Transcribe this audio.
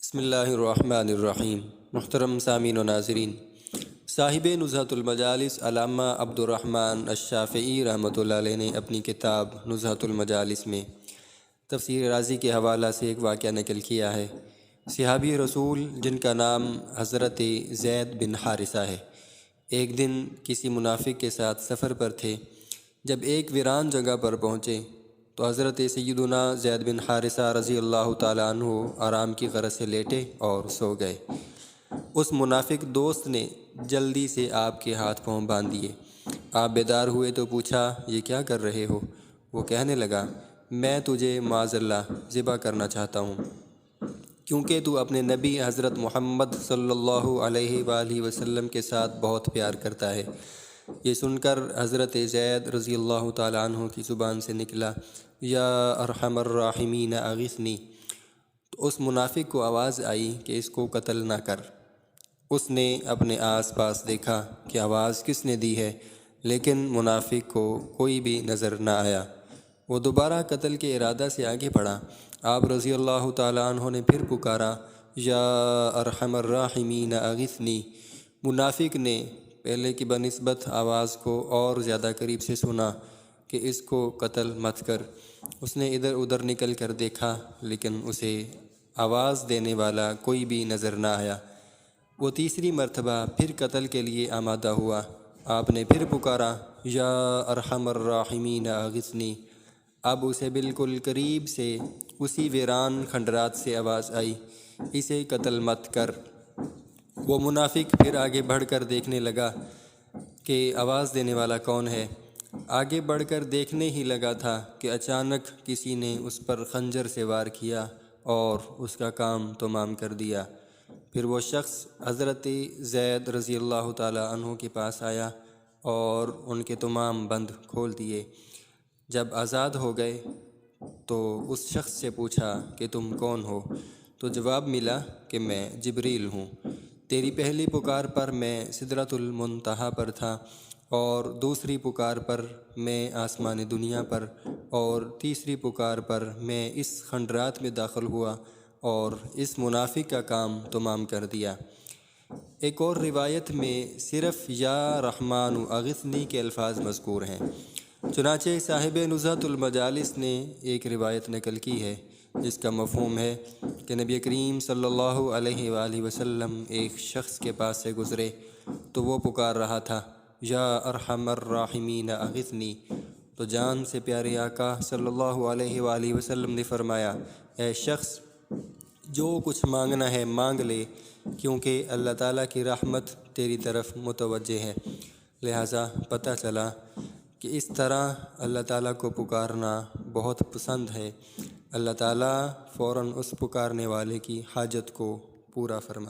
بسم اللہ الرحمن الرحیم۔ محترم سامعین و ناظرین، صاحب نزہۃ المجالس علامہ عبد الرحمن الشافعی رحمۃ اللہ علیہ نے اپنی کتاب نزہۃ المجالس میں تفسیر رازی کے حوالہ سے ایک واقعہ نقل کیا ہے۔ صحابی رسول جن کا نام حضرت زید بن حارثہ ہے، ایک دن کسی منافق کے ساتھ سفر پر تھے۔ جب ایک ویران جگہ پر پہنچے تو حضرت سیدنا زید بن حارثہ رضی اللہ تعالیٰ عنہ آرام کی غرض سے لیٹے اور سو گئے۔ اس منافق دوست نے جلدی سے آپ کے ہاتھ پاؤں باندھ دیے۔ آپ بیدار ہوئے تو پوچھا، یہ کیا کر رہے ہو؟ وہ کہنے لگا، میں تجھے معاذ اللہ ذبح کرنا چاہتا ہوں، کیونکہ تو اپنے نبی حضرت محمد صلی اللہ علیہ وآلہ وسلم کے ساتھ بہت پیار کرتا ہے۔ یہ سن کر حضرت زید رضی اللہ تعالیٰ عنہ کی زبان سے نکلا، یا ارحم الراحمین اغثنی۔ تو اس منافق کو آواز آئی کہ اس کو قتل نہ کر۔ اس نے اپنے آس پاس دیکھا کہ آواز کس نے دی ہے، لیکن منافق کو کوئی بھی نظر نہ آیا۔ وہ دوبارہ قتل کے ارادہ سے آگے بڑھا۔ آپ رضی اللہ تعالیٰ عنہ نے پھر پکارا، یا ارحم الراحمین اغثنی۔ منافق نے پہلے کی بنسبت آواز کو اور زیادہ قریب سے سنا کہ اس کو قتل مت کر۔ اس نے ادھر ادھر نکل کر دیکھا، لیکن اسے آواز دینے والا کوئی بھی نظر نہ آیا۔ وہ تیسری مرتبہ پھر قتل کے لیے آمادہ ہوا۔ آپ نے پھر پکارا، یا ارحم الراحمین اغثنی۔ اب اسے بالکل قریب سے اسی ویران کھنڈرات سے آواز آئی، اسے قتل مت کر۔ وہ منافق پھر آگے بڑھ کر دیکھنے لگا کہ آواز دینے والا کون ہے۔ آگے بڑھ کر دیکھنے ہی لگا تھا کہ اچانک کسی نے اس پر خنجر سے وار کیا اور اس کا کام تمام کر دیا۔ پھر وہ شخص حضرت زید رضی اللہ تعالیٰ عنہ کے پاس آیا اور ان کے تمام بند کھول دیے۔ جب آزاد ہو گئے تو اس شخص سے پوچھا کہ تم کون ہو؟ تو جواب ملا کہ میں جبریل ہوں۔ تیری پہلی پکار پر میں سدرۃ المنتہا پر تھا، اور دوسری پکار پر میں آسمان دنیا پر، اور تیسری پکار پر میں اس کھنڈرات میں داخل ہوا اور اس منافق کا کام تمام کر دیا۔ ایک اور روایت میں صرف یا رحمان اغثنی کے الفاظ مذکور ہیں۔ چنانچہ صاحب نزہۃ المجالس نے ایک روایت نقل کی ہے جس کا مفہوم ہے کہ نبی کریم صلی اللہ علیہ وآلہ وسلم ایک شخص کے پاس سے گزرے تو وہ پکار رہا تھا، یا ارحم الراحمین اغثنی۔ تو جان سے پیارے آقا صلی اللہ علیہ وآلہ وسلم نے فرمایا، اے شخص، جو کچھ مانگنا ہے مانگ لے، کیونکہ اللہ تعالیٰ کی رحمت تیری طرف متوجہ ہے۔ لہٰذا پتہ چلا کہ اس طرح اللہ تعالیٰ کو پکارنا بہت پسند ہے۔ اللہ تعالیٰ فوراً اس پکارنے والے کی حاجت کو پورا فرمائے۔